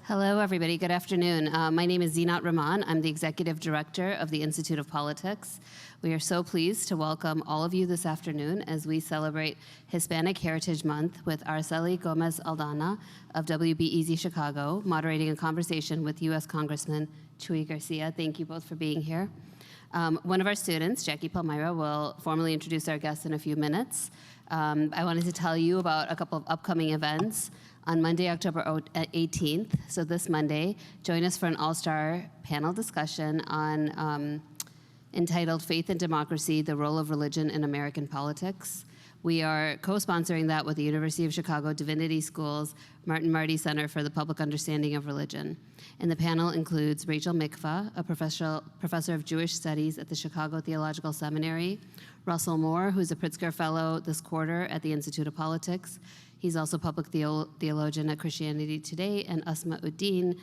Hello, everybody. Good afternoon. My name is Zinat Rahman. I'm the Executive Director of the Institute of Politics. We are so pleased to welcome all of you this afternoon as we celebrate Hispanic Heritage Month with Araceli Gomez Aldana of WBEZ Chicago, moderating a conversation with U.S. Congressman Chuy Garcia. Thank you both for being here. One of our students, Jackie Palmyra, will formally introduce our guests in a few minutes. I wanted to tell you about a couple of upcoming events. On Monday, October 18th, so this Monday, join us for an all-star panel discussion on entitled Faith and Democracy, the Role of Religion in American Politics. We are co-sponsoring that with the University of Chicago Divinity School's Martin Marty Center for the Public Understanding of Religion. And the panel includes Rachel Mikva, a professor of Jewish Studies at the Chicago Theological Seminary, Russell Moore, who's a Pritzker Fellow this quarter at the Institute of Politics. He's also public theologian at Christianity Today, and Asma Uddin,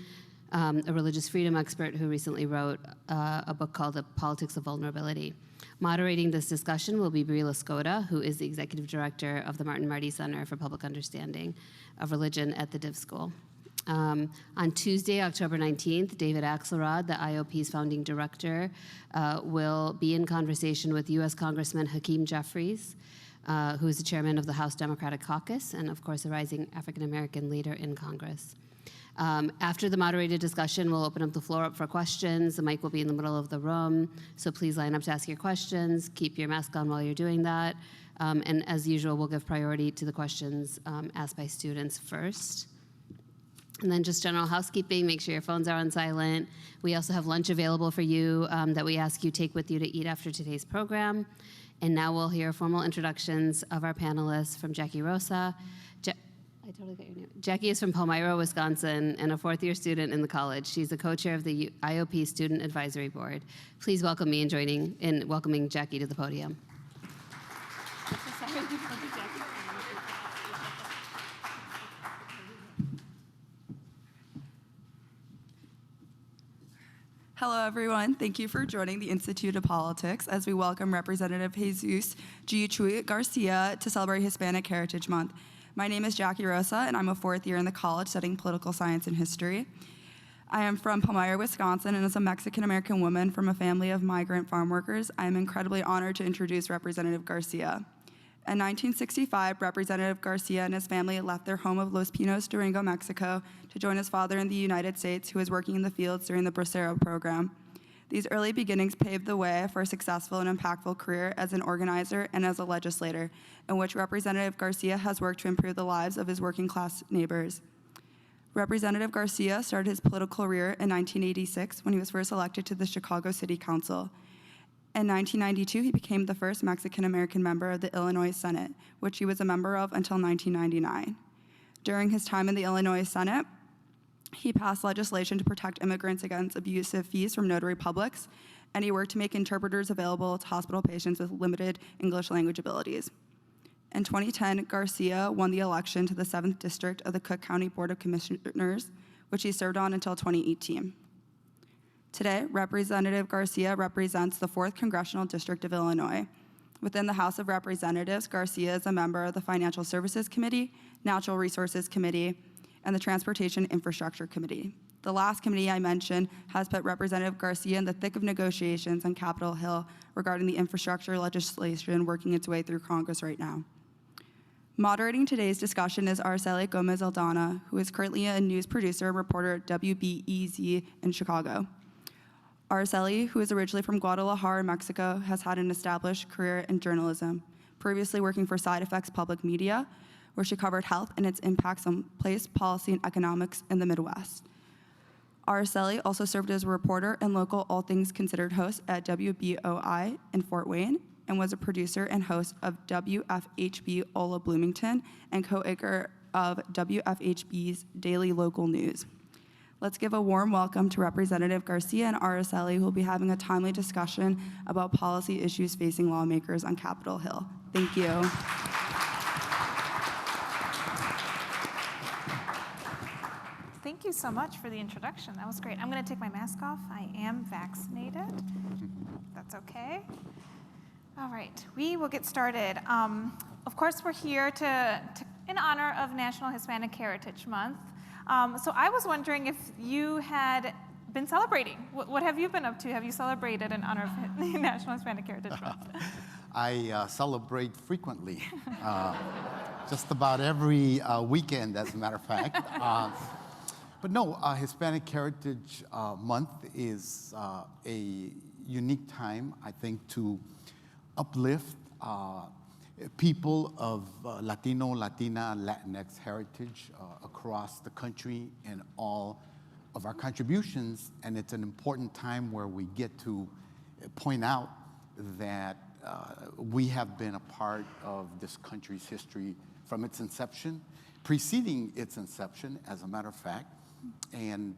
a religious freedom expert who recently wrote a book called The Politics of Vulnerability. Moderating this discussion will be Brie Lascota, who is the executive director of the Martin Marty Center for Public Understanding of Religion at the Div School. On Tuesday, October 19th, David Axelrod, the IOP's founding director, will be in conversation with U.S. Congressman Hakeem Jeffries, who is the chairman of the House Democratic Caucus and, of course, a rising African-American leader in Congress. After the moderated discussion, we'll open up the floor up for questions. The mic will be in the middle of the room, so please line up to ask your questions. Keep your mask on while you're doing that. And as usual, we'll give priority to the questions asked by students first. And then just general housekeeping, make sure your phones are on silent. We also have lunch available for you that we ask you take with you to eat after today's program. And now we'll hear formal introductions of our panelists from Jackie Rosa. I totally got your name. Jackie is from Palmyra, Wisconsin, and a fourth-year student in the college. She's the co-chair of the IOP Student Advisory Board. Please welcome me in welcoming Jackie to the podium. Hello, everyone. Thank you for joining the Institute of Politics as we welcome Representative Jesus Chuy Garcia to celebrate Hispanic Heritage Month. My name is Jackie Rosa, and I'm a fourth year in the college studying political science and history. I am from Palmyra, Wisconsin, and as a Mexican-American woman from a family of migrant farm workers, I am incredibly honored to introduce Representative Garcia. In 1965, Representative Garcia and his family left their home of Los Pinos, Durango, Mexico, to join his father in the United States, who was working in the fields during the Bracero program. These early beginnings paved the way for a successful and impactful career as an organizer and as a legislator, in which Representative Garcia has worked to improve the lives of his working-class neighbors. Representative Garcia started his political career in 1986 when he was first elected to the Chicago City Council. In 1992, he became the first Mexican-American member of the Illinois Senate, which he was a member of until 1999. During his time in the Illinois Senate, he passed legislation to protect immigrants against abusive fees from notary publics, and he worked to make interpreters available to hospital patients with limited English language abilities. In 2010, Garcia won the election to the 7th District of the Cook County Board of Commissioners, which he served on until 2018. Today, Representative Garcia represents the 4th Congressional District of Illinois. Within the House of Representatives, Garcia is a member of the Financial Services Committee, Natural Resources Committee, and the Transportation Infrastructure Committee. The last committee I mentioned has put Representative Garcia in the thick of negotiations on Capitol Hill regarding the infrastructure legislation working its way through Congress right now. Moderating today's discussion is Araceli Gomez Aldana, who is currently a news producer and reporter at WBEZ in Chicago. Araceli, who is originally from Guadalajara, Mexico, has had an established career in journalism, previously working for Side Effects Public Media, where she covered health and its impacts on place, policy, and economics in the Midwest. Araceli also served as a reporter and local All Things Considered host at WBOI in Fort Wayne, and was a producer and host of WFHB Ola Bloomington and co-anchor of WFHB's Daily Local News. Let's give a warm welcome to Representative Garcia and Araceli, who will be having a timely discussion about policy issues facing lawmakers on Capitol Hill. Thank you. Thank you so much for the introduction. That was great. I'm going to take my mask off. I am vaccinated. That's okay. All right, we will get started. Of course, we're here in honor of National Hispanic Heritage Month. So I was wondering if you had been celebrating. What have you been up to? Have you celebrated in honor of the National Hispanic Heritage Month? I celebrate frequently, just about every weekend, as a matter of fact. But no, Hispanic Heritage Month is a unique time, I think, to uplift people of Latino, Latina, Latinx heritage across the country and all of our contributions. And it's an important time where we get to point out that we have been a part of this country's history from its inception, preceding its inception, as a matter of fact. And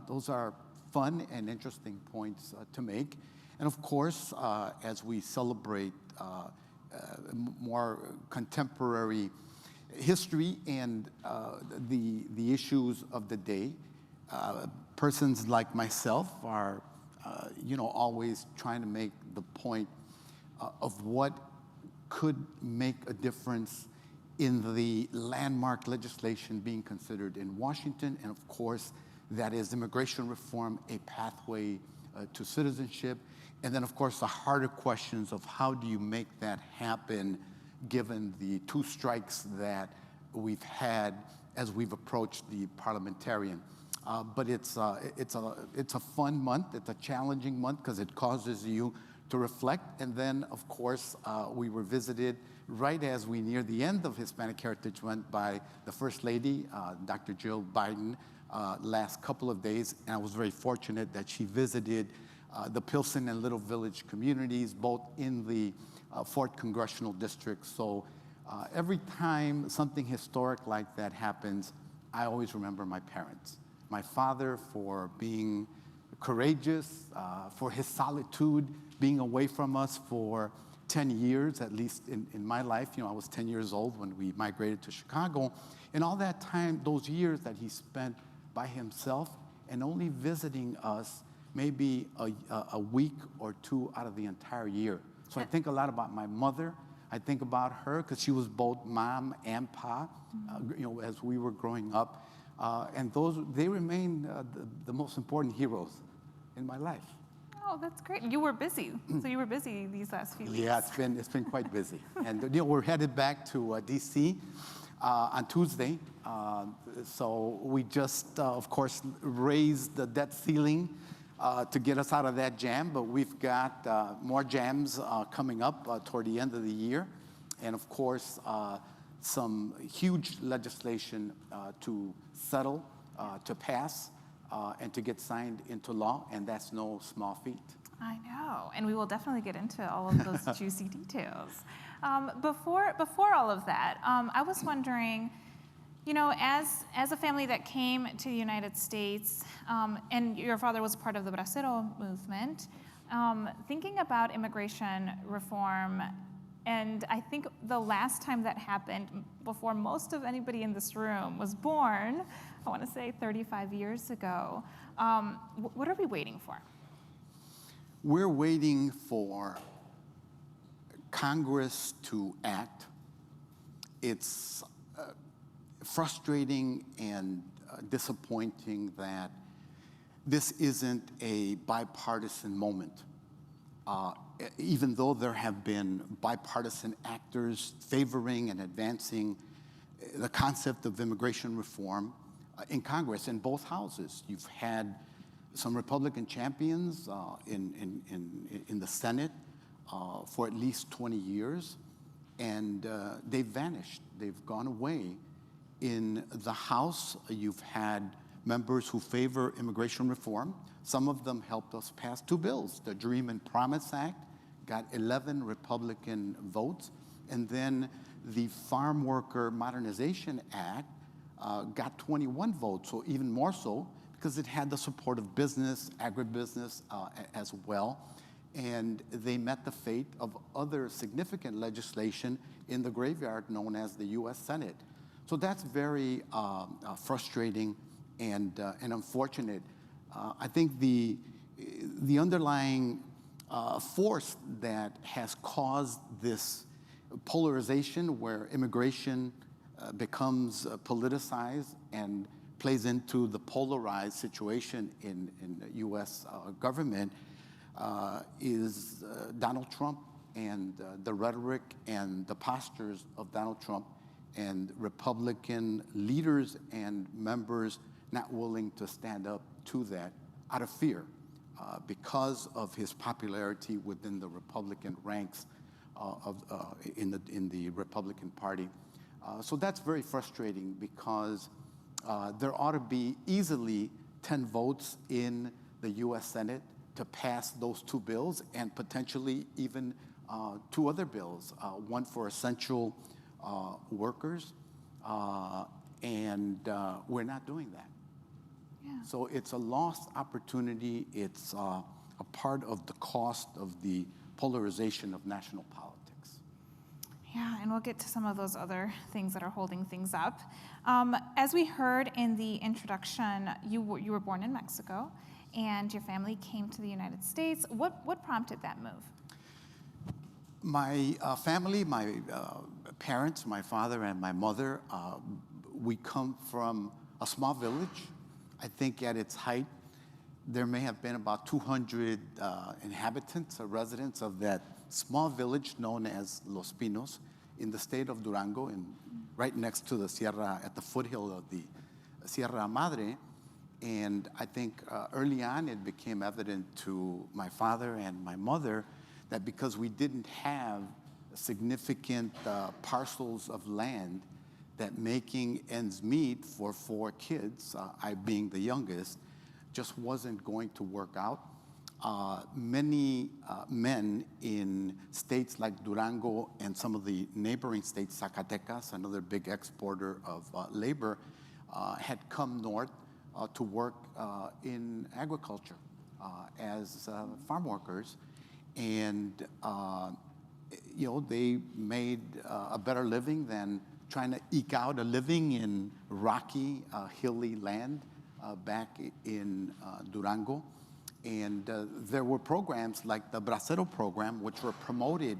those are fun and interesting points to make. And of course, as we celebrate more contemporary history and the issues of the day, persons like myself are, always trying to make the point of what could make a difference in the landmark legislation being considered in Washington. And of course, that is immigration reform, a pathway to citizenship. And then, of course, the harder questions of how do you make that happen given the two strikes that we've had as we've approached the parliamentarian. But it's a fun month. It's a challenging month because it causes you to reflect. And then, of course, we were visited right as we near the end of Hispanic Heritage Month by the First Lady, Dr. Jill Biden, last couple of days. And I was very fortunate that she visited the Pilsen and Little Village communities, both in the 4th Congressional District. So every time something historic like that happens, I always remember my parents. My father for being courageous, for his solitude, being away from us for 10 years, at least in my life. I was 10 years old when we migrated to Chicago. And all that time, those years that he spent by himself and only visiting us maybe a week or two out of the entire year. So I think a lot about my mother. I think about her because she was both mom and pa, as we were growing up. And they remain the most important heroes in my life. Oh, that's great. You were busy. So you were busy these last few weeks. Yeah, it's been quite busy. And we're headed back to D.C. On Tuesday. So we just, of course, raised the debt ceiling to get us out of that jam. But we've got more jams coming up toward the end of the year. And of course, some huge legislation to settle, to pass, and to get signed into law, and that's no small feat. I know, and we will definitely get into all of those juicy details. Before all of that, I was wondering, as a family that came to the United States, and your father was part of the Bracero movement, thinking about immigration reform. And I think the last time that happened, before most of anybody in this room was born, I want to say 35 years ago, what are we waiting for? We're waiting for Congress to act. It's frustrating and disappointing that this isn't a bipartisan moment. Even though there have been bipartisan actors favoring and advancing the concept of immigration reform in Congress, in both houses. You've had some Republican champions in the Senate for at least 20 years, and they've vanished. They've gone away. In the House, you've had members who favor immigration reform. Some of them helped us pass 2 bills. The Dream and Promise Act got 11 Republican votes, and then the Farm Worker Modernization Act got 21 votes, so even more so because it had the support of business, agribusiness as well, and they met the fate of other significant legislation in the graveyard known as the U.S. Senate. So that's very frustrating and unfortunate. I think the underlying force that has caused this polarization where immigration becomes politicized and plays into the polarized situation in the U.S. Government is Donald Trump and the rhetoric and the postures of Donald Trump and Republican leaders and members not willing to stand up to that out of fear because of his popularity within the Republican ranks in the Republican Party. So that's very frustrating because there ought to be easily 10 votes in the U.S. Senate to pass those two bills and potentially even two other bills, one for essential workers, and we're not doing that. Yeah. So it's a lost opportunity. It's a part of the cost of the polarization of national politics. Yeah, and we'll get to some of those other things that are holding things up. As we heard in the introduction, you were born in Mexico, and your family came to the United States. What prompted that move? My family, my parents, my father and my mother, we come from a small village. I think at its height, there may have been about 200 inhabitants or residents of that small village known as Los Pinos in the state of Durango, and right next to the Sierra, at the foothill of the Sierra Madre. And I think early on it became evident to my father and my mother that because we didn't have significant parcels of land, that making ends meet for 4 kids, I being the youngest, just wasn't going to work out. Many men in states like Durango and some of the neighboring states, Zacatecas, another big exporter of labor, had come north to work in agriculture as farm workers. And they made a better living than trying to eke out a living in rocky, hilly land back in Durango. And there were programs like the Bracero program, which were promoted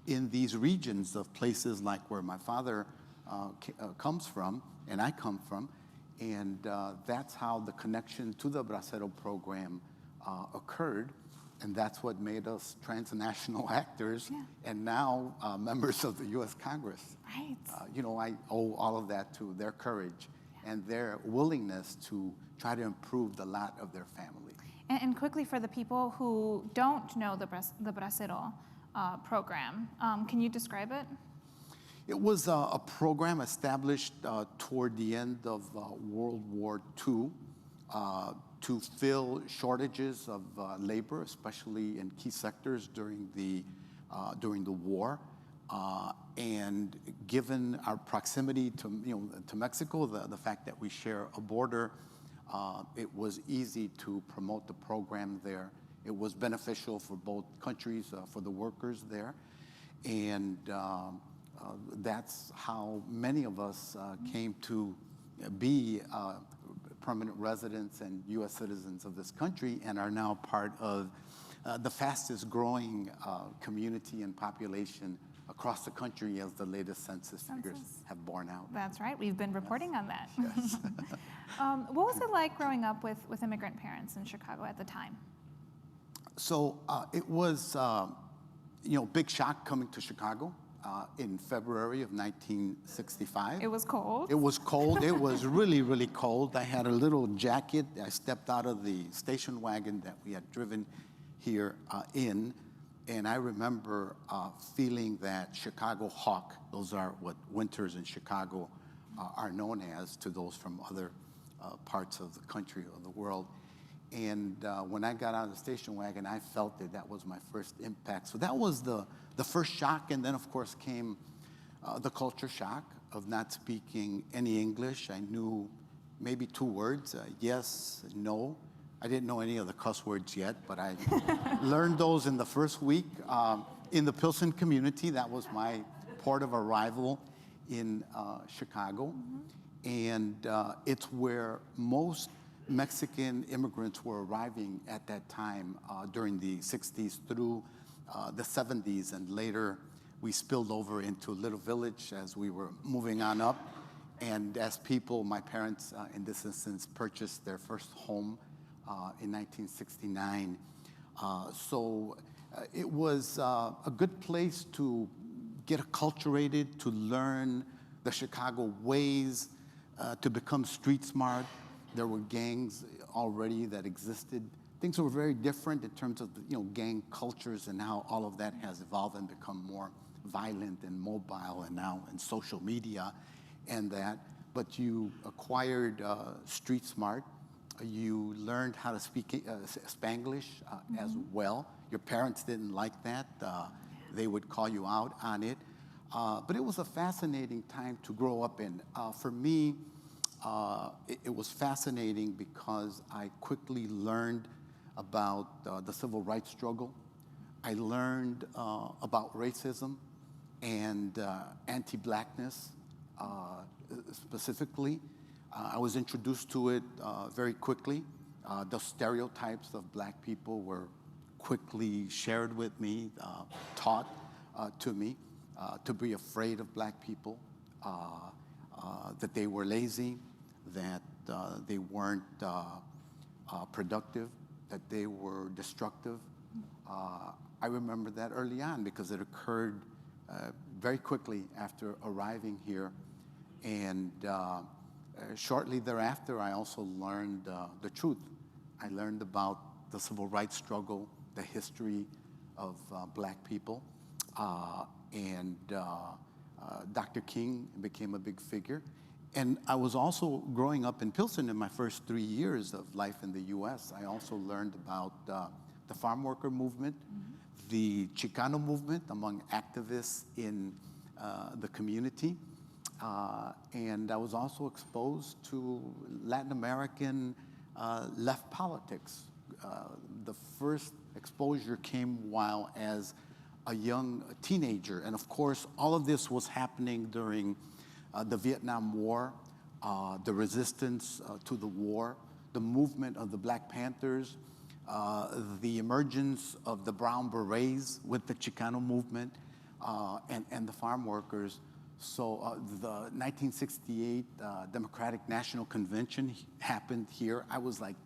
in these regions of places like where my father comes from and I come from. And that's how the connection to the Bracero program occurred. And that's what made us transnational actors, Yeah. and now members of the U.S. Congress. Right. I owe all of that to their courage and their willingness to try to improve the lot of their family. And quickly, for the people who don't know the Bracero program, can you describe it? It was a program established toward the end of World War II to fill shortages of labor, especially in key sectors during the war. And given our proximity to Mexico, the fact that we share a border, it was easy to promote the program there. It was beneficial for both countries, for the workers there. And that's how many of us came to be permanent residents and U.S. citizens of this country and are now part of the fastest growing community and population across the country, as the latest census figures have borne out. That's right. We've been reporting on that. Yes. What was it like growing up with immigrant parents in Chicago at the time? So it was, big shock coming to Chicago in February of 1965. It was cold. It was cold. It was really, really cold. I had a little jacket. I stepped out of the station wagon that we had driven here in, and I remember feeling that Chicago hawk. Those are what winters in Chicago are known as to those from other parts of the country or the world. And when I got out of the station wagon, I felt that was my first impact. So that was the first shock. And then, of course, came the culture shock of not speaking any English. I knew maybe 2 words, yes, no. I didn't know any of the cuss words yet, but I learned those in the first week. In the Pilsen community, that was my port of arrival in Chicago. Mm-hmm. And it's where most Mexican immigrants were arriving at that time during the 60s through the 70s, and later we spilled over into Little Village as we were moving on up. And as people, my parents, in this instance, purchased their first home in 1969. It was a good place to get acculturated, to learn the Chicago ways, to become street smart. There were gangs already that existed. Things were very different in terms of gang cultures and how all of that has evolved and become more violent and mobile, and now in social media and that. But you acquired street smart. You learned how to speak Spanglish as well. Your parents didn't like that. They would call you out on it. But it was a fascinating time to grow up in. For me, it was fascinating because I quickly learned about the civil rights struggle. I learned about racism and anti-blackness specifically. I was introduced to it very quickly. The stereotypes of black people were quickly shared with me, taught to me, to be afraid of black people, that they were lazy, that they weren't productive, that they were destructive. I remember that early on because it occurred very quickly after arriving here. And shortly thereafter, I also learned the truth. I learned about the civil rights struggle, the history of black people. And Dr. King became a big figure. And I was also growing up in Pilsen in my first 3 years of life in the US. I also learned about the farm worker movement, the Chicano movement among activists in the community. And I was also exposed to Latin American left politics. The first exposure came while as a young teenager. And of course, all of this was happening during the Vietnam War, the resistance to the war, the movement of the Black Panthers, the emergence of the Brown Berets with the Chicano movement, and the farm workers. So the 1968 Democratic National Convention happened here. I was like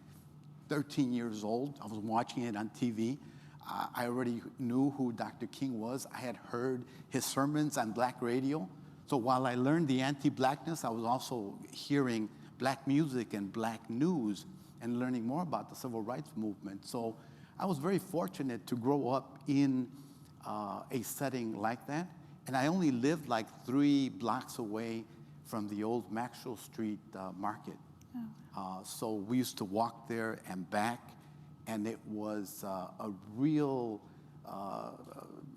13 years old. I was watching it on TV. I already knew who Dr. King was. I had heard his sermons on black radio. So while I learned the anti-blackness, I was also hearing black music and black news and learning more about the civil rights movement. So I was very fortunate to grow up in a setting like that. And I only lived like 3 blocks away from the old Maxwell Street market. So we used to walk there and back, and it was a real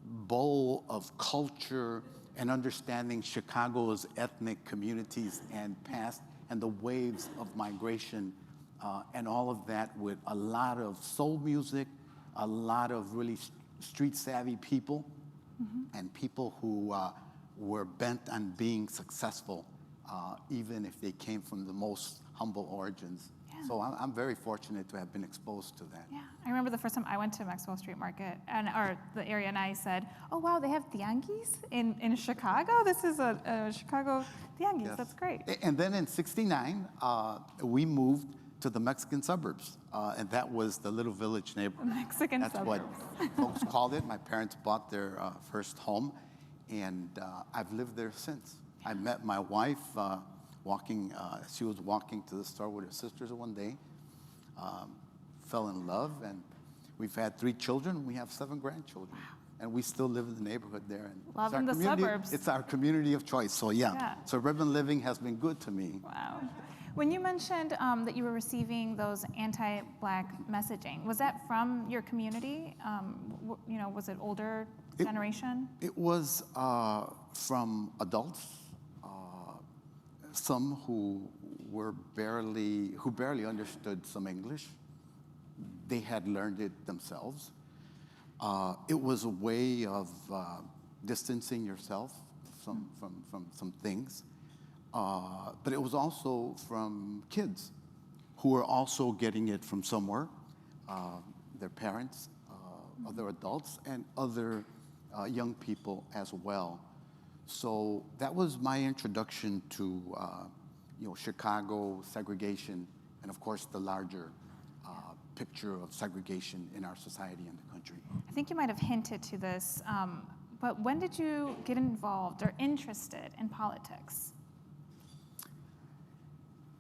bowl of culture and understanding Chicago's ethnic communities and past, and the waves of migration, and all of that, with a lot of soul music, a lot of really street-savvy people, and people who were bent on being successful, even if they came from the most humble origins. Yeah. So I'm very fortunate to have been exposed to that. Yeah, I remember the first time I went to Maxwell Street Market, or the area, and I said, "Oh wow, they have tianguis in Chicago. This is a Chicago tianguis. Yes. That's great." And then in '69, we moved to the Mexican suburbs, and that was the Little Village neighborhood. The Mexican That's suburbs. What folks called it. My parents bought their first home, and I've lived there since. I met my wife walking. She was walking to the store with her sisters one day, fell in love, and we've had 3 children. We have 7 grandchildren. Wow. And we still live in the neighborhood there. And loving the suburbs. It's our community of choice. So yeah, suburban living has been good to me. Wow. When you mentioned that you were receiving those anti-black messaging, was that from your community? Was it older generation? It was from adults, some who barely understood some English. They had learned it themselves. It was a way of distancing yourself from some things. But it was also from kids who were also getting it from somewhere, their parents, other adults, and other young people as well. So that was my introduction to Chicago, segregation, and of course the larger picture of segregation in our society and the country. I think you might have hinted to this, but when did you get involved or interested in politics?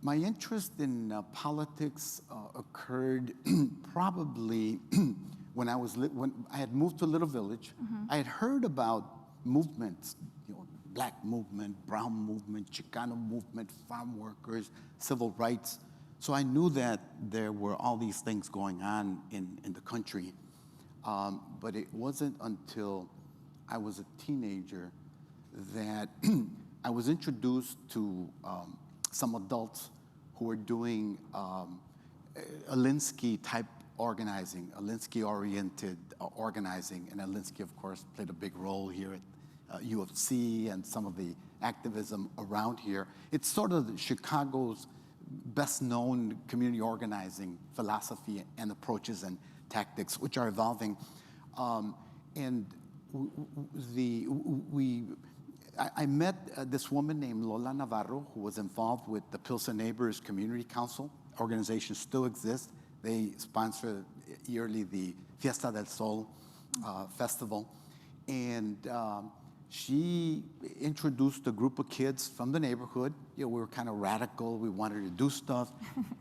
My interest in politics occurred probably when I had moved to a little village. I had heard about movements, Black movement, Brown movement, Chicano movement, farm workers, civil rights. So I knew that there were all these things going on in the country. But it wasn't until I was a teenager that I was introduced to some adults who were doing Alinsky-type organizing, Alinsky-oriented organizing. And Alinsky, of course, played a big role here at U of C and some of the activism around here. It's sort of Chicago's best-known community organizing philosophy and approaches and tactics, which are evolving. I met this woman named Lola Navarro, who was involved with the Pilsen Neighbors Community Council. Organization still exists. They sponsor yearly the Fiesta del Sol festival. And she introduced a group of kids from the neighborhood. We were kind of radical. We wanted to do stuff.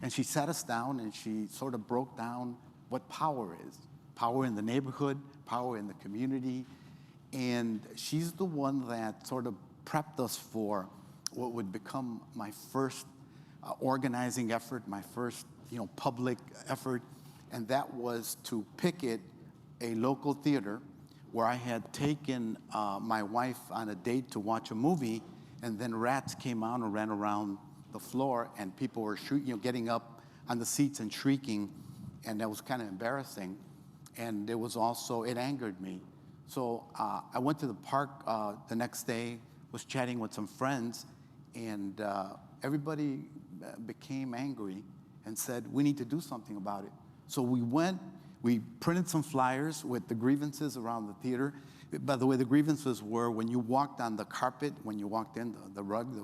And she sat us down and she sort of broke down what power is. Power in the neighborhood, power in the community. And she's the one that sort of prepped us for what would become my first organizing effort, my first public effort. And that was to picket a local theater where I had taken my wife on a date to watch a movie, and then rats came out and ran around the floor, and people were getting up on the seats and shrieking, and that was kind of embarrassing. And it was also, it angered me. So I went to the park the next day, was chatting with some friends, and everybody became angry and said, we need to do something about it. So we printed some flyers with the grievances around the theater. By the way, the grievances were when you walked on the carpet, when you walked in, the rug,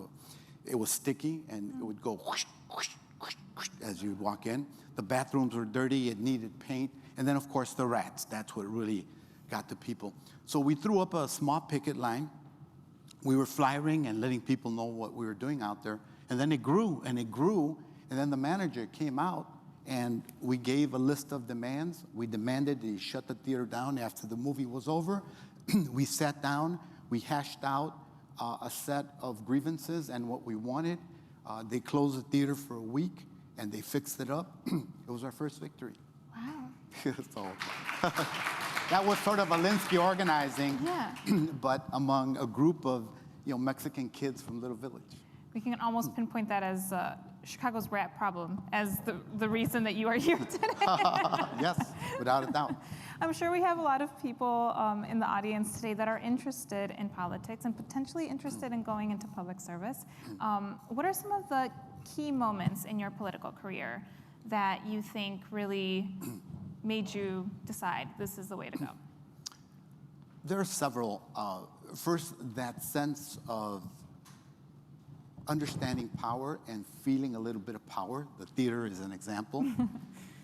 it was sticky, and it would go whoosh, whoosh, whoosh, whoosh, as you would walk in. The bathrooms were dirty, it needed paint. And then, of course, the rats. That's what really got to people. So we threw up a small picket line. We were flyering and letting people know what we were doing out there. And then it grew, and it grew. And then the manager came out, and we gave a list of demands. We demanded that he shut the theater down after the movie was over. We sat down. We hashed out a set of grievances and what we wanted. They closed the theater for a week, and they fixed it up. It was our first victory. Wow. So that was sort of Alinsky organizing, Yeah. but among a group of Mexican kids from Little Village. We can almost pinpoint that as Chicago's rat problem as the reason that you are here today. Yes, without a doubt. I'm sure we have a lot of people in the audience today that are interested in politics and potentially interested in going into public service. What are some of the key moments in your political career that you think really made you decide this is the way to go? There are several. First, that sense of understanding power and feeling a little bit of power. The theater is an example.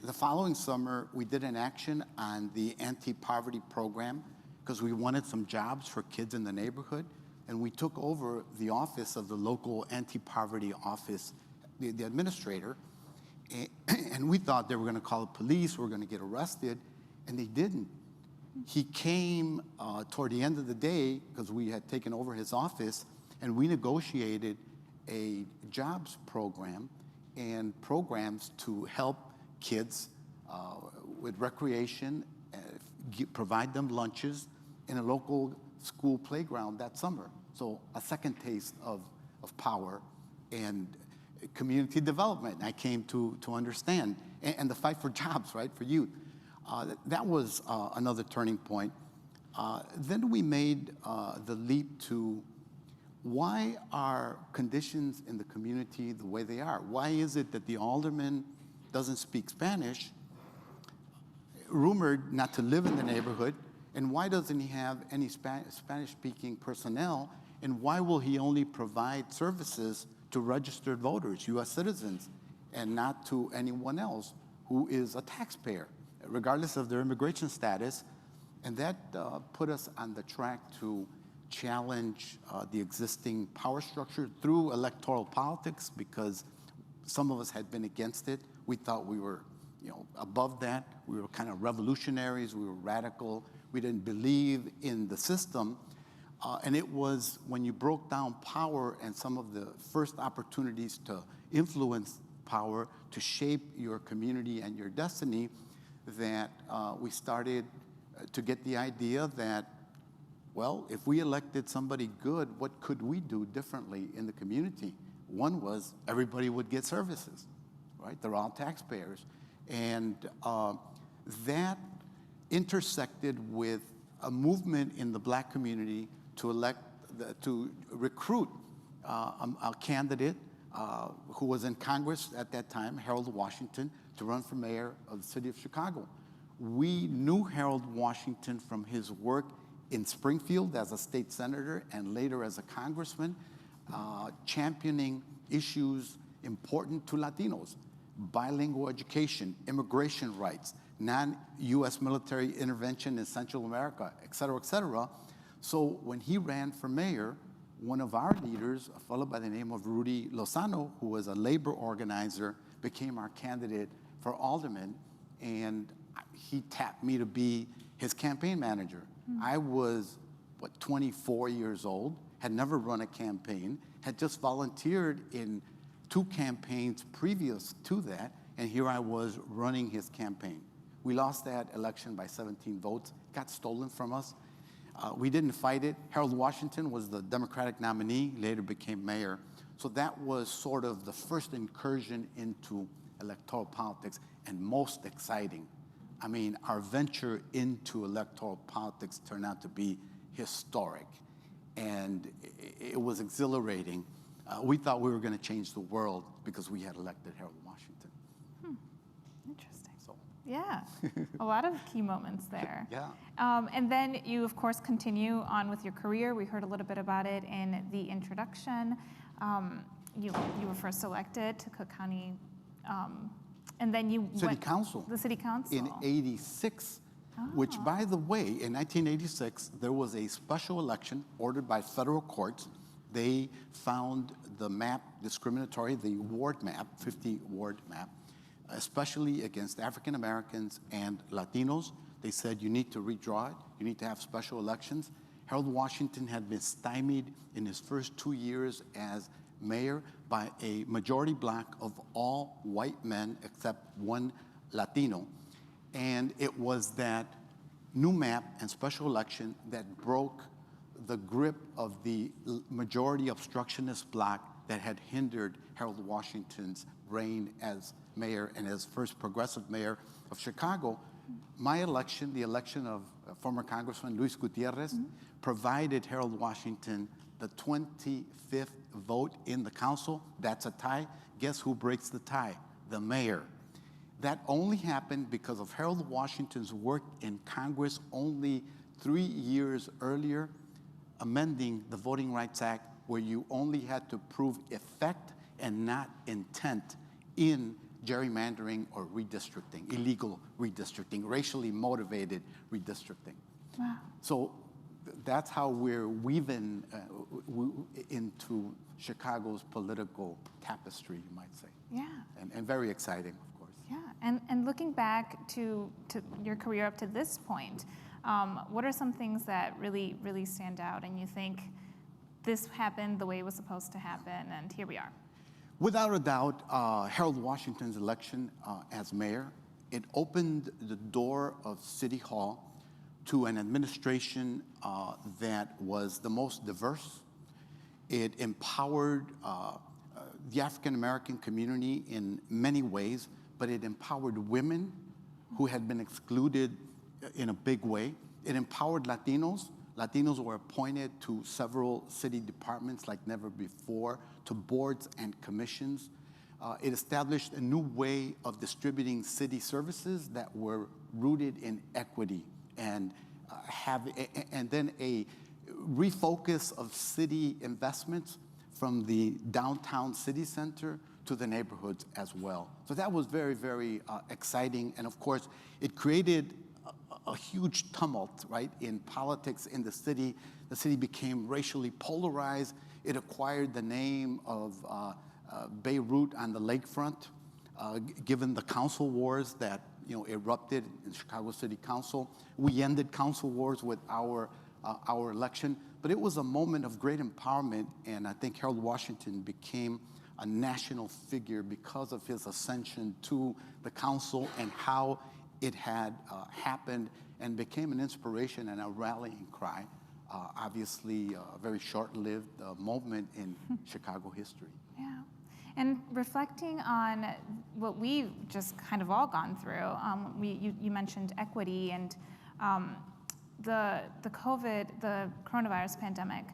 The following summer, we did an action on the anti-poverty program because we wanted some jobs for kids in the neighborhood. And we took over the office of the local anti-poverty office, the administrator. And we thought they were going to call the police, we were going to get arrested, and they didn't. He came toward the end of the day because we had taken over his office, and we negotiated a jobs program and programs to help kids with recreation, provide them lunches in a local school playground that summer. So a second taste of power and community development I came to understand, and the fight for jobs, right, for youth. That was another turning point. Then we made the leap to why are conditions in the community the way they are? Why is it that the alderman doesn't speak Spanish, rumored not to live in the neighborhood, and why doesn't he have any Spanish-speaking personnel? And why will he only provide services to registered voters, U.S. citizens, and not to anyone else who is a taxpayer, regardless of their immigration status? And that put us on the track to challenge the existing power structure through electoral politics, because some of us had been against it. We thought we were, above that. We were kind of revolutionaries. We were radical. We didn't believe in the system. And it was when you broke down power and some of the first opportunities to influence power, to shape your community and your destiny, that we started to get the idea that, well, if we elected somebody good, what could we do differently in the community? One was everybody would get services, right? They're all taxpayers. And that intersected with a movement in the Black community to recruit a candidate who was in Congress at that time, Harold Washington, to run for mayor of the city of Chicago. We knew Harold Washington from his work in Springfield as a state senator and later as a congressman, championing issues important to Latinos: bilingual education, immigration rights, non-U.S. military intervention in Central America, et cetera, et cetera. So when he ran for mayor, one of our leaders, a fellow by the name of Rudy Lozano, who was a labor organizer, became our candidate for alderman, and he tapped me to be his campaign manager. I was, 24 years old, had never run a campaign, had just volunteered in 2 campaigns previous to that, and here I was running his campaign. We lost that election by 17 votes, got stolen from us. We didn't fight it. Harold Washington was the Democratic nominee, later became mayor. So that was sort of the first incursion into electoral politics, and most exciting. I mean, our venture into electoral politics turned out to be historic, and it was exhilarating. We thought we were going to change the world because we had elected Harold Washington. Interesting. So, Yeah, a lot of key moments there. yeah. And then you, of course, continue on with your career. We heard a little bit about it in the introduction. You were first elected to Cook County, and then you City went Council. the city council In '86, which, by the way, in 1986, there was a special election ordered by federal courts. They found the map discriminatory, the ward map, 50 ward map, especially against African Americans and Latinos. They said, you need to redraw it. You need to have special elections. Harold Washington had been stymied in his first 2 years as mayor by a majority Black of all white men except one Latino. And it was that new map and special election that broke the grip of the majority obstructionist Black that had hindered Harold Washington's reign as mayor and as first progressive mayor of Chicago. My election, the election of former Congressman Luis Gutierrez, provided Harold Washington the 25th vote in the council. That's a tie. Guess who breaks the tie? The mayor. That only happened because of Harold Washington's work in Congress only 3 years earlier, amending the Voting Rights Act, where you only had to prove effect and not intent in gerrymandering or redistricting, illegal redistricting, racially motivated redistricting. Wow. So that's how we're weaving into Chicago's political tapestry, you might say. Yeah. And very exciting, of course. Yeah, and looking back to your career up to this point, what are some things that really, really stand out and you think this happened the way it was supposed to happen, and here we are? Without a doubt, Harold Washington's election as mayor, it opened the door of City Hall to an administration that was the most diverse. It empowered the African American community in many ways, but it empowered women who had been excluded in a big way. It empowered Latinos. Latinos were appointed to several city departments like never before, to boards and commissions. It established a new way of distributing city services that were rooted in equity and then a refocus of city investments from the downtown city center to the neighborhoods as well. So that was very, very exciting. And of course, it created a huge tumult, right, in politics in the city. The city became racially polarized. It acquired the name of Beirut on the lakefront, given the council wars that erupted in Chicago City Council. We ended council wars with our election, but it was a moment of great empowerment, and I think Harold Washington became a national figure because of his ascension to the council and how it had happened, and became an inspiration and a rallying cry. Obviously, a very short-lived moment in Chicago history. Yeah. And reflecting on what we've just kind of all gone through, you mentioned equity, and the coronavirus pandemic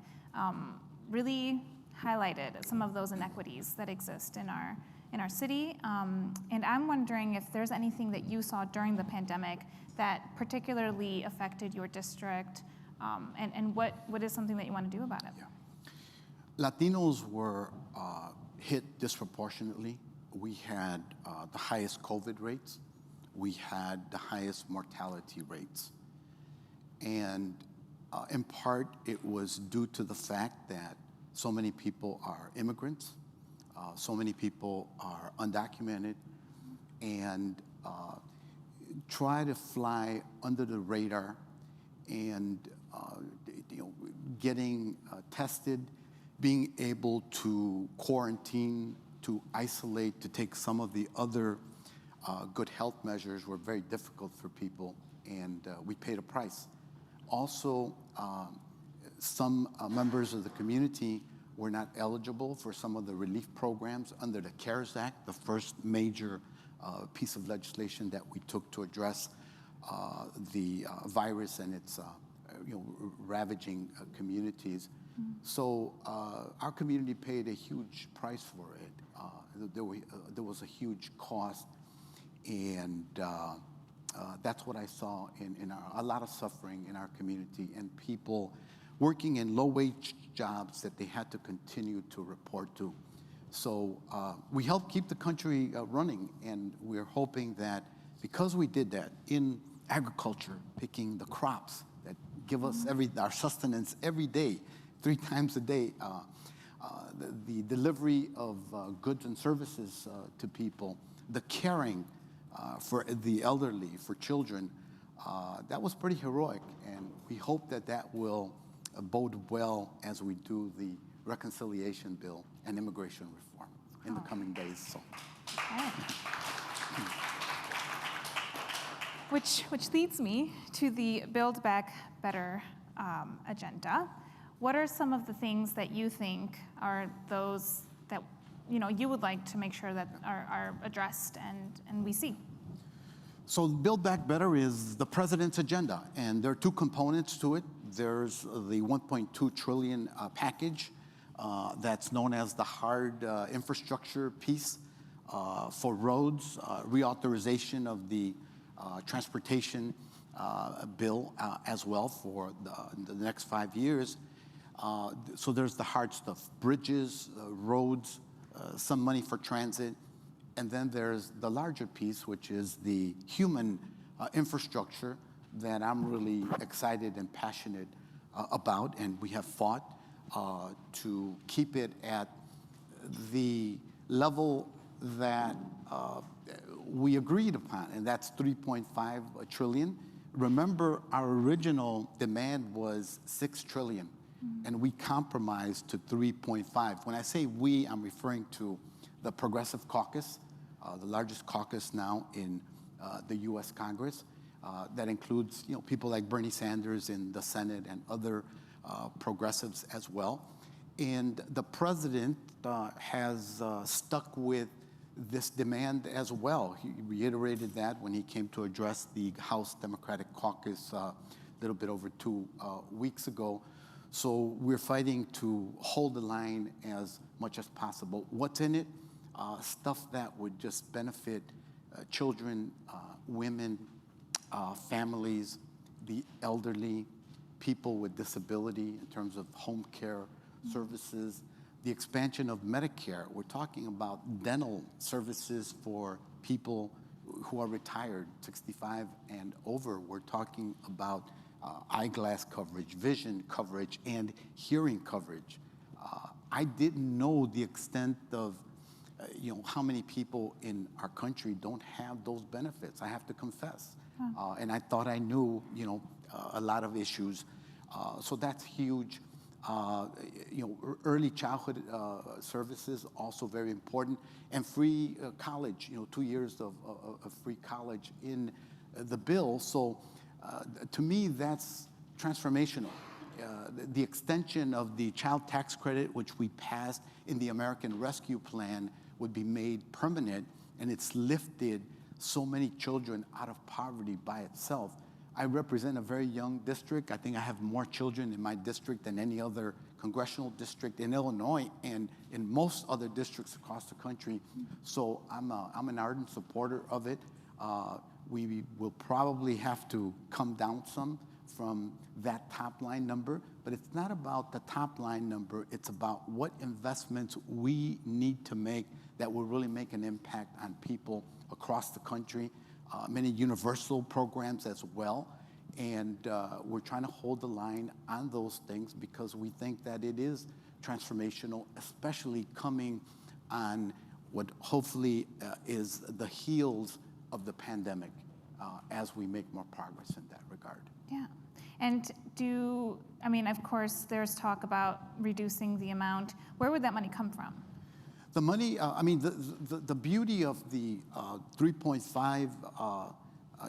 really highlighted some of those inequities that exist in our city. And I'm wondering if there's anything that you saw during the pandemic that particularly affected your district, and what is something that you want to do about it? Yeah. Latinos were hit disproportionately. We had the highest COVID rates. We had the highest mortality rates. And in part, it was due to the fact that so many people are immigrants, so many people are undocumented, and try to fly under the radar, and getting tested, being able to quarantine, to isolate, to take some of the other good health measures were very difficult for people, and we paid a price. Also, some members of the community were not eligible for some of the relief programs under the CARES Act, the first major piece of legislation that we took to address the virus and its ravaging communities. So our community paid a huge price for it. There was a huge cost, and that's what I saw in a lot of suffering in our community, and people working in low-wage jobs that they had to continue to report to. So we helped keep the country running, and we're hoping that because we did that in agriculture, picking the crops that give us our sustenance every day, 3 times a day, the delivery of goods and services to people, the caring for the elderly, for children, that was pretty heroic, and we hope that that will bode well as we do the reconciliation bill and immigration reform in the coming days. So. Okay. Which leads me to the Build Back Better agenda. What are some of the things that you think are those that you would like to make sure that are addressed and we see? So Build Back Better is the president's agenda, and there are 2 components to it. There's the $1.2 trillion package that's known as the hard infrastructure piece for roads, reauthorization of the transportation bill as well for the next 5 years. So there's the hard stuff, bridges, roads, some money for transit, and then there's the larger piece, which is the human infrastructure that I'm really excited and passionate about, and we have fought to keep it at the level that we agreed upon, and that's $3.5 trillion. Remember, our original demand was $6 trillion, and we compromised to 3.5. When I say we, I'm referring to the Progressive Caucus, the largest caucus now in the U.S. Congress. That includes people like Bernie Sanders in the Senate and other progressives as well. And the president has stuck with this demand as well. He reiterated that when he came to address the House Democratic Caucus a little bit over 2 weeks ago. So we're fighting to hold the line as much as possible. What's in it? Stuff that would just benefit children, women, families, the elderly, people with disability in terms of home care services, the expansion of Medicare. We're talking about dental services for people who are retired, 65 and over. We're talking about eyeglass coverage, vision coverage, and hearing coverage. I didn't know the extent of how many people in our country don't have those benefits. I have to confess. And I thought I knew, a lot of issues. So that's huge. Early childhood services, also very important. And free college, 2 years of free college in the bill. So to me, that's transformational. The extension of the child tax credit, which we passed in the American Rescue Plan, would be made permanent, and it's lifted so many children out of poverty by itself. I represent a very young district. I think I have more children in my district than any other congressional district in Illinois and in most other districts across the country. So I'm an ardent supporter of it. We will probably have to come down some from that top line number, but it's not about the top line number. It's about what investments we need to make that will really make an impact on people across the country. Many universal programs as well. And we're trying to hold the line on those things because we think that it is transformational, especially coming on what hopefully is the heels of the pandemic as we make more progress in that regard. Yeah. And of course, there's talk about reducing the amount. Where would that money come from? The money, the beauty of the $3.5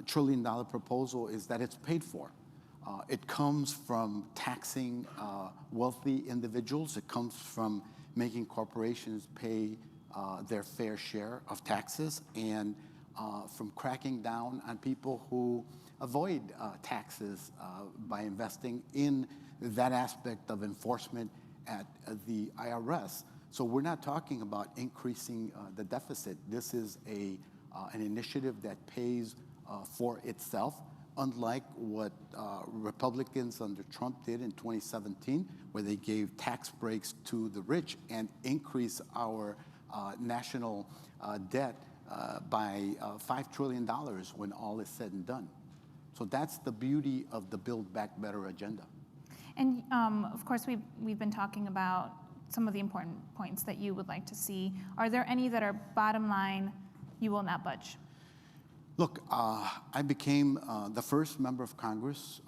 trillion proposal is that it's paid for. It comes from taxing wealthy individuals. It comes from making corporations pay their fair share of taxes, and from cracking down on people who avoid taxes by investing in that aspect of enforcement at the IRS. So we're not talking about increasing the deficit. This is an initiative that pays for itself, unlike what Republicans under Trump did in 2017, where they gave tax breaks to the rich and increased our national debt by $5 trillion when all is said and done. So that's the beauty of the Build Back Better agenda. And of course, we've been talking about some of the important points that you would like to see. Are there any that are bottom line, you will not budge? Look, I became the first member of Congress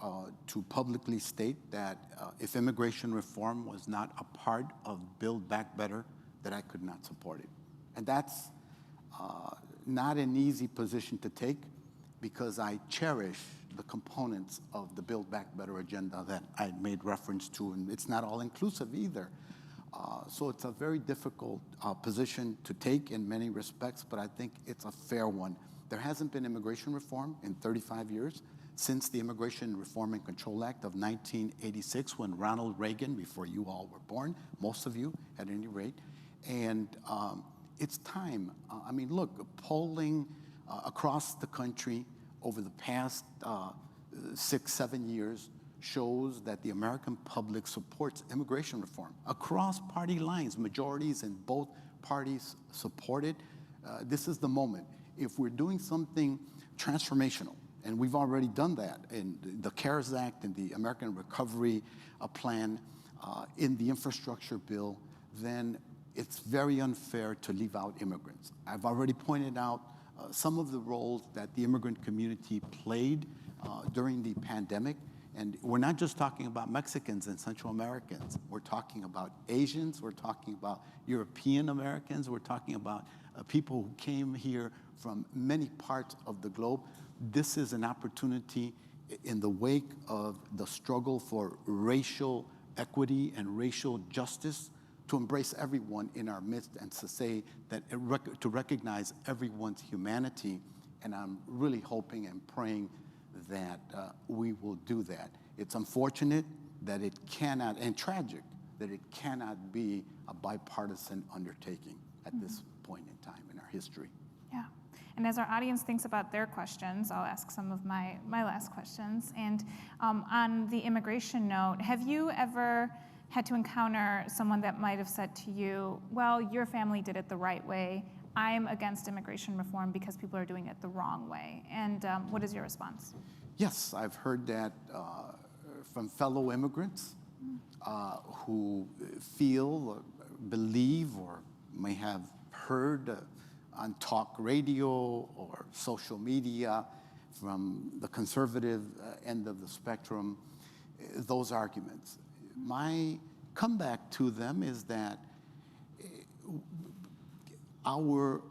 to publicly state that if immigration reform was not a part of Build Back Better, that I could not support it. And that's not an easy position to take because I cherish the components of the Build Back Better agenda that I made reference to, and it's not all inclusive either. So it's a very difficult position to take in many respects, but I think it's a fair one. There hasn't been immigration reform in 35 years since the Immigration Reform and Control Act of 1986, when Ronald Reagan, before you all were born, most of you at any rate, and it's time. Look, polling across the country over the past 6-7 years shows that the American public supports immigration reform across party lines. Majorities in both parties support it. This is the moment. If we're doing something transformational, and we've already done that in the CARES Act, in the American Recovery Plan, in the infrastructure bill, then it's very unfair to leave out immigrants. I've already pointed out some of the roles that the immigrant community played during the pandemic. And we're not just talking about Mexicans and Central Americans. We're talking about Asians. We're talking about European Americans. We're talking about people who came here from many parts of the globe. This is an opportunity in the wake of the struggle for racial equity and racial justice to embrace everyone in our midst and to say that, to recognize everyone's humanity. And I'm really hoping and praying that we will do that. It's unfortunate that it cannot, and tragic, that it cannot be a bipartisan undertaking at this point in time in our history. Yeah. And as our audience thinks about their questions, I'll ask some of my last questions. And on the immigration note, have you ever had to encounter someone that might have said to you, well, your family did it the right way. I'm against immigration reform because people are doing it the wrong way. And what is your response? Yes, I've heard that from fellow immigrants who feel, or believe, or may have heard on talk radio or social media from the conservative end of the spectrum, those arguments. My comeback to them is that our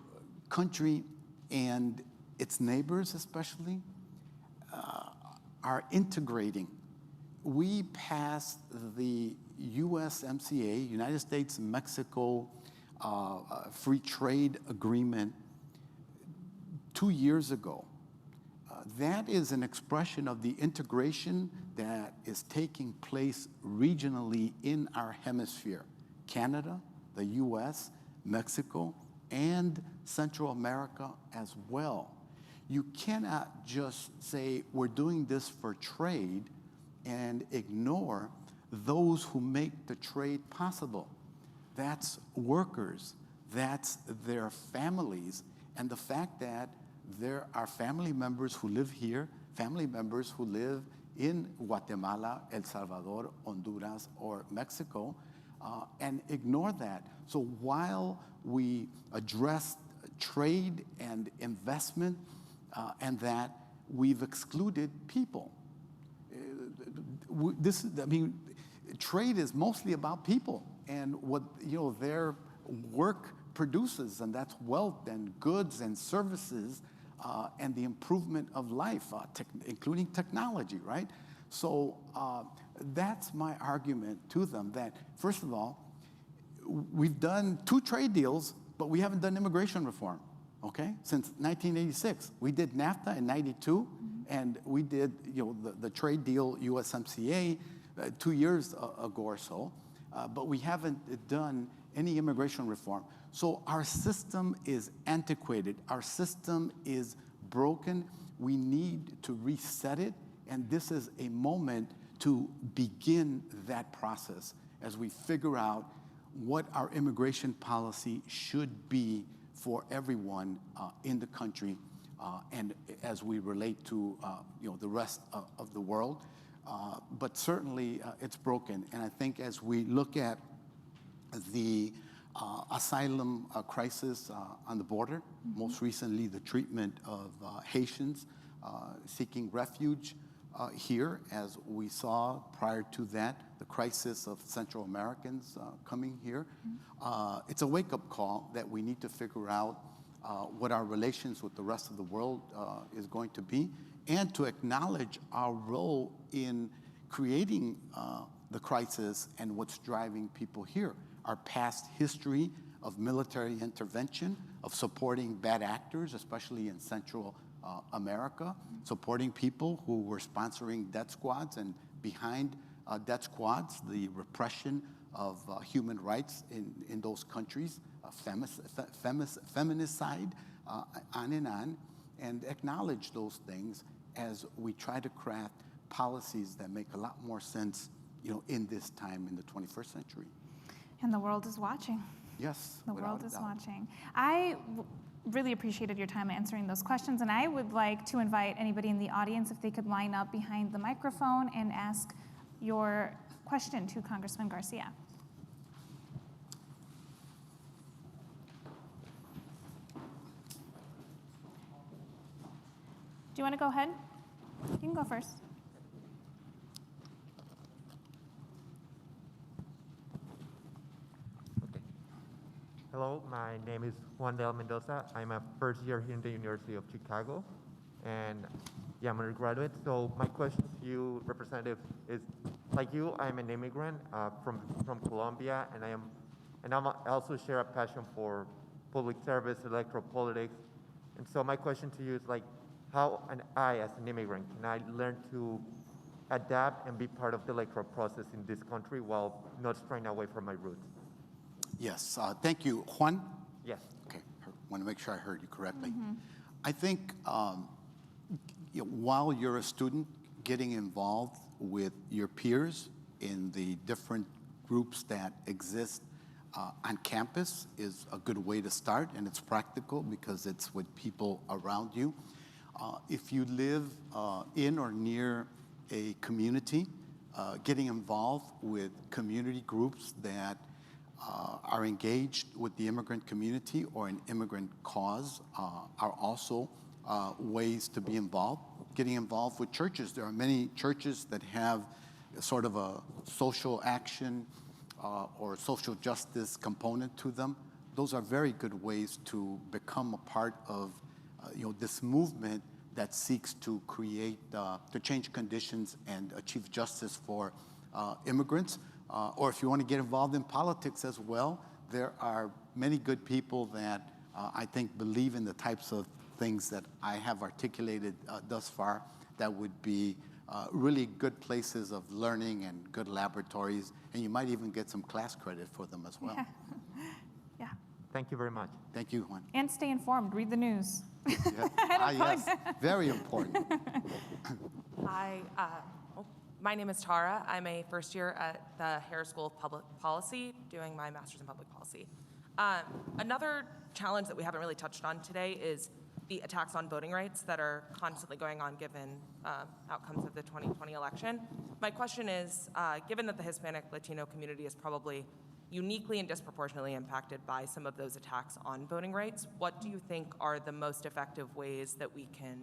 country and its neighbors especially are integrating. We passed the USMCA, United States-Mexico Free Trade Agreement 2 years ago. That is an expression of the integration that is taking place regionally in our hemisphere. Canada, the US, Mexico, and Central America as well. You cannot just say we're doing this for trade and ignore those who make the trade possible. That's workers, that's their families, and the fact that there are family members who live here, family members who live in Guatemala, El Salvador, Honduras, or Mexico, and ignore that. So while we address trade and investment, and that we've excluded people. Trade is mostly about people and what their work produces, and that's wealth and goods and services, and the improvement of life, including technology, right? So that's my argument to them, that first of all, we've done 2 trade deals, but we haven't done immigration reform, okay? Since 1986. We did NAFTA in 92, and we did the trade deal USMCA 2 years ago or so, but we haven't done any immigration reform. So our system is antiquated. Our system is broken. We need to reset it, and this is a moment to begin that process as we figure out what our immigration policy should be for everyone in the country, and as we relate to the rest of the world. But certainly it's broken, and I think as we look at the asylum crisis on the border, most recently the treatment of Haitians seeking refuge here, as we saw prior to that, the crisis of Central Americans coming here. It's a wake-up call that we need to figure out what our relations with the rest of the world is going to be, and to acknowledge our role in creating the crisis and what's driving people here. Our past history of military intervention, of supporting bad actors, especially in Central America, supporting people who were sponsoring death squads, and behind death squads, the repression of human rights in those countries, feminicide, on, and acknowledge those things as we try to craft policies that make a lot more sense, in this time in the 21st century. And the world is watching. Yes, the world is doubt. watching. I really appreciated your time answering those questions, and I would like to invite anybody in the audience if they could line up behind the microphone and ask your question to Congressman Garcia. Do you want to go ahead? You can go first. Hello, my name is Juan Del Mendoza. I'm a first year here in the University of Chicago, and I'm a graduate. So my question to you, Representative, is like you, I'm an immigrant from Colombia, and I also share a passion for public service, electoral politics, and so my question to you is how I, as an immigrant, can I learn to adapt and be part of the electoral process in this country while not straying away from my roots? Yes, thank you. Juan? Yes. Okay, want to make sure I heard you correctly. I think while you're a student, getting involved with your peers in the different groups that exist on campus is a good way to start, and it's practical because it's with people around you. If you live in or near a community, getting involved with community groups that are engaged with the immigrant community or an immigrant cause are also ways to be involved. Getting involved with churches. There are many churches that have sort of a social action or social justice component to them. Those are very good ways to become a part of this movement that seeks to create, to change conditions and achieve justice for immigrants. Or if you want to get involved in politics as well, there are many good people that I think believe in the types of things that I have articulated thus far that would be really good places of learning and good laboratories, and you might even get some class credit for them as well. Yeah. Yeah. Thank you very much. Thank you, Juan. And stay informed. Read the news. Yeah. Yes, very important. Hi, my name is Tara. I'm a first year at the Harris School of Public Policy, doing my master's in public policy. Another challenge that we haven't really touched on today is the attacks on voting rights that are constantly going on given outcomes of the 2020 election. My question is, given that the Hispanic Latino community is probably uniquely and disproportionately impacted by some of those attacks on voting rights, what do you think are the most effective ways that we can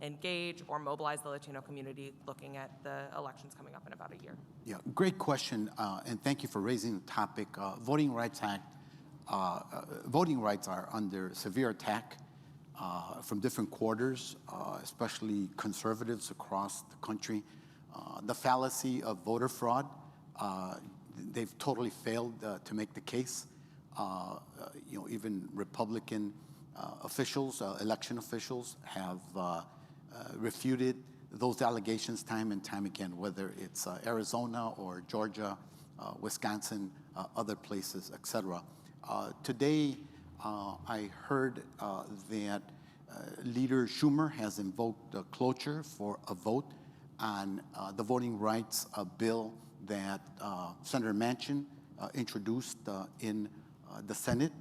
engage or mobilize the Latino community looking at the elections coming up in about a year? Yeah, great question, and thank you for raising the topic. Voting Rights Act, voting rights are under severe attack from different quarters, especially conservatives across the country. The fallacy of voter fraud, they've totally failed to make the case. Even Republican officials, election officials, have refuted those allegations time and time again, whether it's Arizona or Georgia, Wisconsin, other places, etc. Today, I heard that Leader Schumer has invoked cloture for a vote on the voting rights bill that Senator Manchin introduced in the Senate.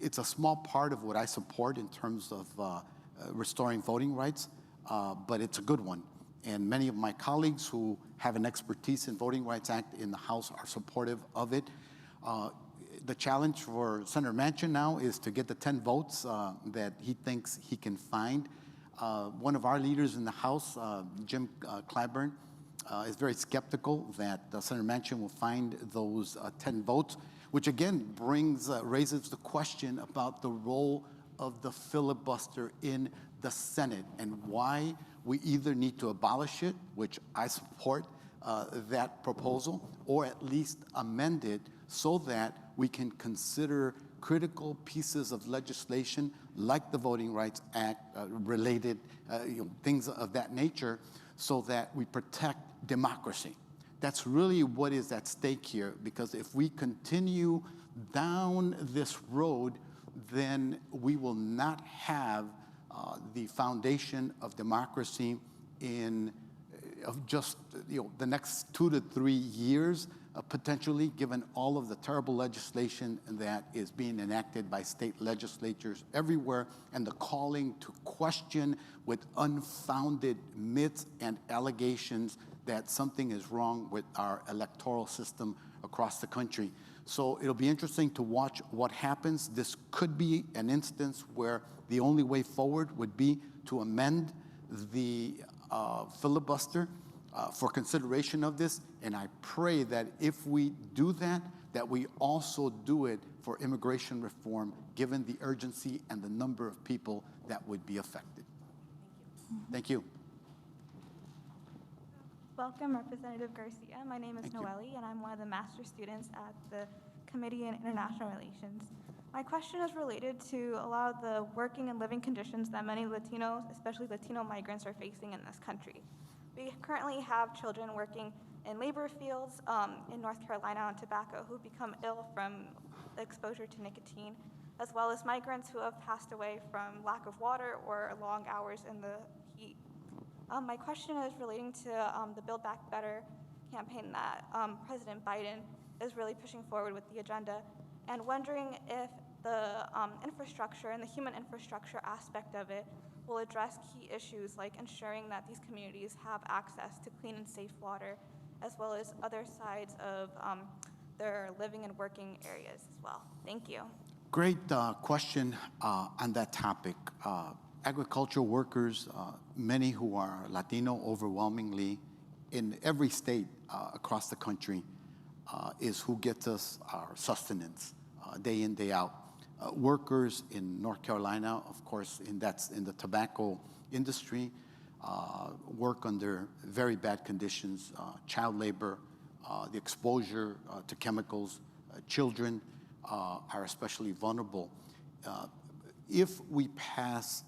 It's a small part of what I support in terms of restoring voting rights, but it's a good one. And many of my colleagues who have an expertise in Voting Rights Act in the House are supportive of it. The challenge for Senator Manchin now is to get the 10 votes that he thinks he can find. One of our leaders in the House, Jim Clyburn, is very skeptical that Senator Manchin will find those 10 votes, which again raises the question about the role of the filibuster in the Senate and why we either need to abolish it, which I support that proposal, or at least amend it so that we can consider critical pieces of legislation like the Voting Rights Act, related things of that nature, so that we protect democracy. That's really what is at stake here, because if we continue down this road, then we will not have the foundation of democracy in just the next 2 to 3 years, potentially, given all of the terrible legislation that is being enacted by state legislatures everywhere, and the calling to question with unfounded myths and allegations that something is wrong with our electoral system across the country. So it'll be interesting to watch what happens. This could be an instance where the only way forward would be to amend the filibuster for consideration of this, and I pray that if we do that, that we also do it for immigration reform, given the urgency and the number of people that would be affected. Thank you. Welcome, Representative Garcia. My name is Noelle, and I'm one of the master's students at the Committee on International Relations. My question is related to a lot of the working and living conditions that many Latinos, especially Latino migrants, are facing in this country. We currently have children working in labor fields in North Carolina on tobacco who become ill from exposure to nicotine. as well as migrants who have passed away from lack of water or long hours in the heat. My question is relating to the Build Back Better campaign that President Biden is really pushing forward with the agenda, and wondering if the infrastructure and the human infrastructure aspect of it will address key issues like ensuring that these communities have access to clean and safe water, as well as other sides of their living and working areas as well. Thank you. Great question on that topic. Agricultural workers, many who are Latino overwhelmingly in every state across the country, is who gets us our sustenance day in, day out. Workers in North Carolina, of course, that's in the tobacco industry, work under very bad conditions, child labor, the exposure to chemicals. Children are especially vulnerable. If we pass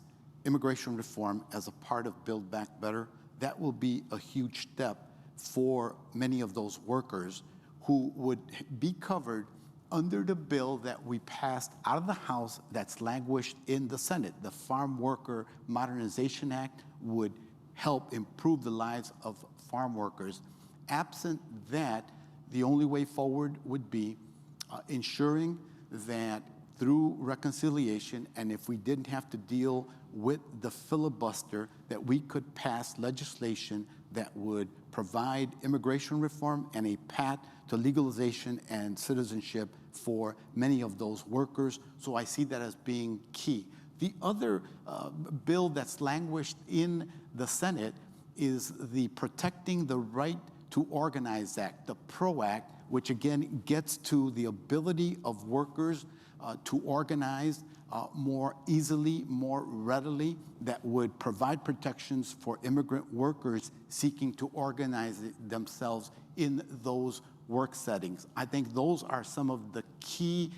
immigration reform as a part of Build Back Better, that will be a huge step for many of those workers who would be covered under the bill that we passed out of the House that's languished in the Senate. The Farm Worker Modernization Act would help improve the lives of farm workers. Absent that, the only way forward would be ensuring that through reconciliation, and if we didn't have to deal with the filibuster, that we could pass legislation that would provide immigration reform and a path to legalization and citizenship for many of those workers. So I see that as being key. The other bill that's languished in the Senate is the Protecting the Right to Organize Act, the PRO Act, which again gets to the ability of workers to organize more easily, more readily, that would provide protections for immigrant workers seeking to organize themselves in those work settings. I think those are some of the key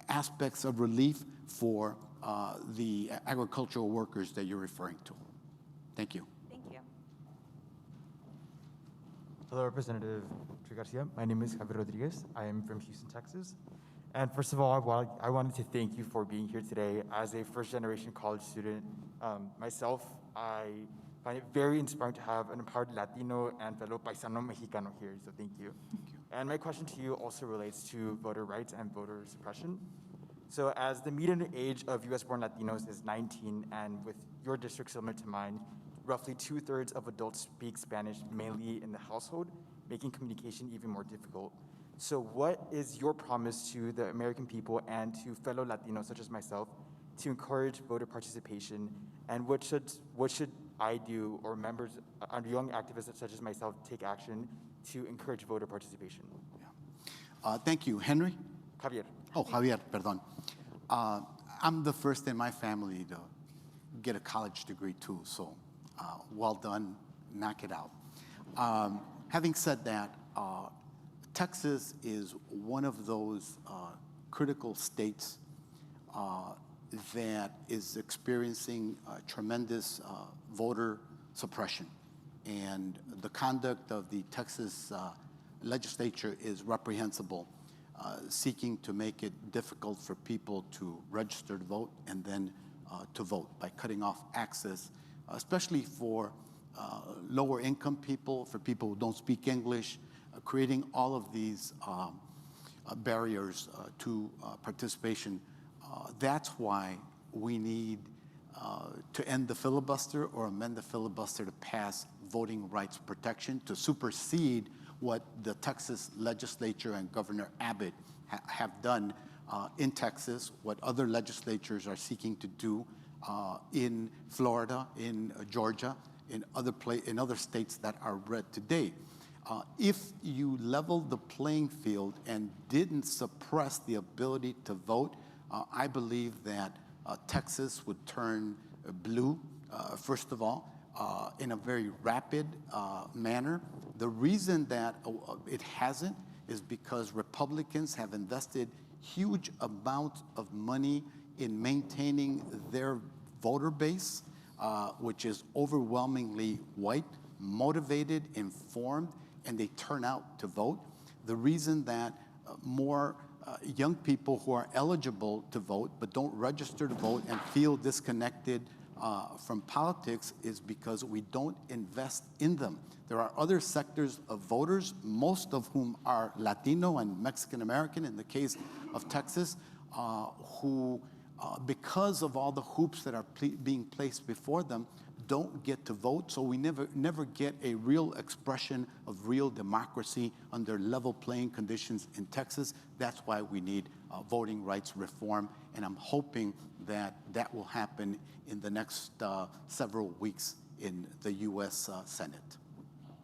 aspects of relief for the agricultural workers that you're referring to. Thank you. Thank you. Hello, Representative Chuy Garcia. My name is Javier Rodriguez. I am from Houston, Texas. And first of all, I wanted to thank you for being here today. As a first-generation college student myself, I find it very inspiring to have an empowered Latino and fellow paisano Mexicano here, so thank you. Thank you. And my question to you also relates to voter rights and voter suppression. So as the median age of US-born Latinos is 19, and with your district similar to mine, roughly 2/3 of adults speak Spanish, mainly in the household, making communication even more difficult. So what is your promise to the American people and to fellow Latinos such as myself to encourage voter participation? And what should I do, or members, young activists such as myself, take action to encourage voter participation? Yeah. Thank you. Henry? Javier. Oh, Javier, perdón. I'm the first in my family to get a college degree too, so well done, knock it out. Having said that, Texas is one of those critical states that is experiencing tremendous voter suppression. And the conduct of the Texas legislature is reprehensible, seeking to make it difficult for people to register to vote and then to vote by cutting off access, especially for lower income people, for people who don't speak English, creating all of these barriers to participation. That's why we need to end the filibuster or amend the filibuster to pass voting rights protection to supersede what the Texas legislature and Governor Abbott have done in Texas, what other legislatures are seeking to do in Florida, in Georgia, in other states that are red today. If you leveled the playing field and didn't suppress the ability to vote, I believe that Texas would turn blue, first of all, in a very rapid manner. The reason that it hasn't is because Republicans have invested huge amounts of money in maintaining their voter base, which is overwhelmingly white, motivated, informed, and they turn out to vote. The reason that more young people who are eligible to vote but don't register to vote and feel disconnected from politics is because we don't invest in them. There are other sectors of voters, most of whom are Latino and Mexican American in the case of Texas, who, because of all the hoops that are being placed before them, don't get to vote. So we never get a real expression of real democracy under level playing conditions in Texas. That's why we need voting rights reform, and I'm hoping that that will happen in the next several weeks in the U.S. Senate.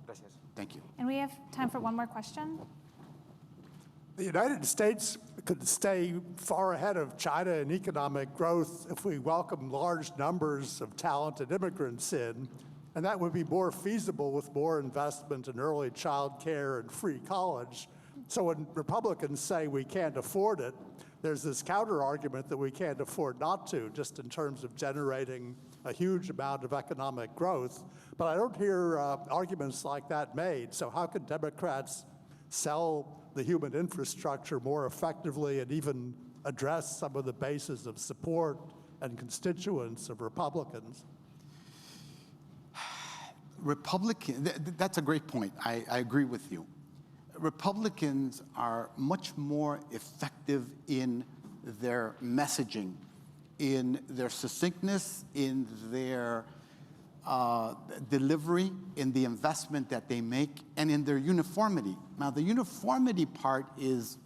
Gracias. Thank you. And we have time for one more question. The United States could stay far ahead of China in economic growth if we welcome large numbers of talented immigrants in, and that would be more feasible with more investment in early child care and free college. So when Republicans say we can't afford it, there's this counter argument that we can't afford not to, just in terms of generating a huge amount of economic growth. But I don't hear arguments like that made. So how can Democrats sell the human infrastructure more effectively and even address some of the bases of support and constituents of Republicans? That's a great point. I agree with you. Republicans are much more effective in their messaging, in their succinctness, in their delivery, in the investment that they make, and in their uniformity. Now, the uniformity part is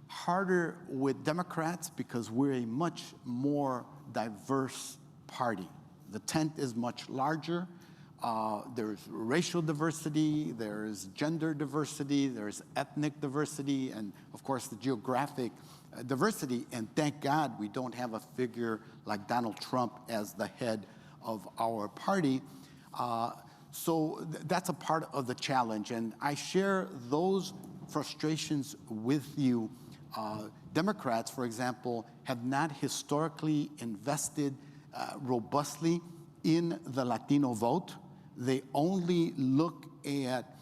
harder with Democrats because we're a much more diverse party. The tent is much larger. There's racial diversity, there's gender diversity, there's ethnic diversity, and of course the geographic diversity. And thank God we don't have a figure like Donald Trump as the head of our party. So that's a part of the challenge, and I share those frustrations with you. Democrats, for example, have not historically invested robustly in the Latino vote. They only look at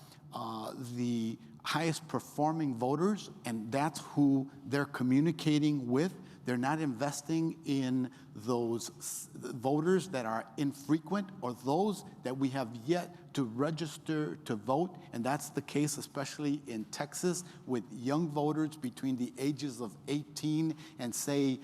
the highest performing voters, and that's who they're communicating with. They're not investing in those voters that are infrequent or those that we have yet to register to vote. And that's the case especially in Texas with young voters between the ages of 18 and say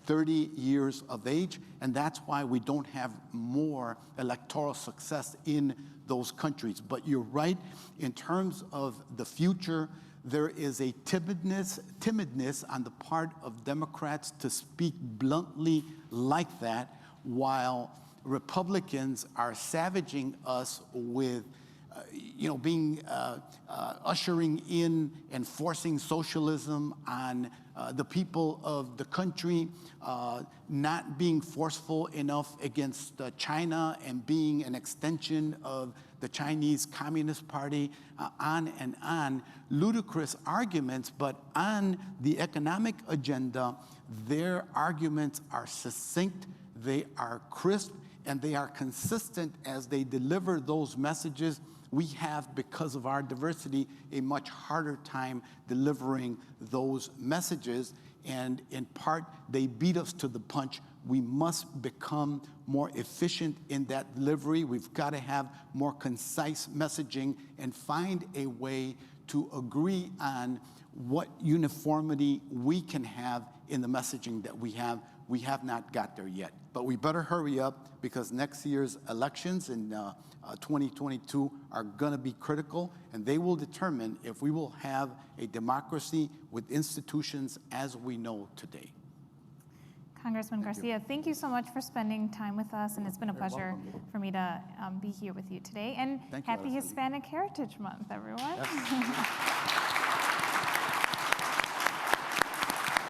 30 years of age. And that's why we don't have more electoral success in those countries. But you're right, in terms of the future, there is a timidness on the part of Democrats to speak bluntly like that, while Republicans are savaging us with, ushering in and forcing socialism on the people of the country, not being forceful enough against China and being an extension of the Chinese Communist Party, on and on. Ludicrous arguments, but on the economic agenda, their arguments are succinct, they are crisp, and they are consistent as they deliver those messages. We have, because of our diversity, a much harder time delivering those messages, and in part, they beat us to the punch. We must become more efficient in that delivery. We've got to have more concise messaging and find a way to agree on what uniformity we can have in the messaging that we have. We have not got there yet, but we better hurry up because next year's elections in 2022 are going to be critical, and they will determine if we will have a democracy with institutions as we know today. Congressman Garcia, thank you so much for spending time with us, and it's been a pleasure for me to be here with you today. And happy Hispanic Heritage Month, everyone.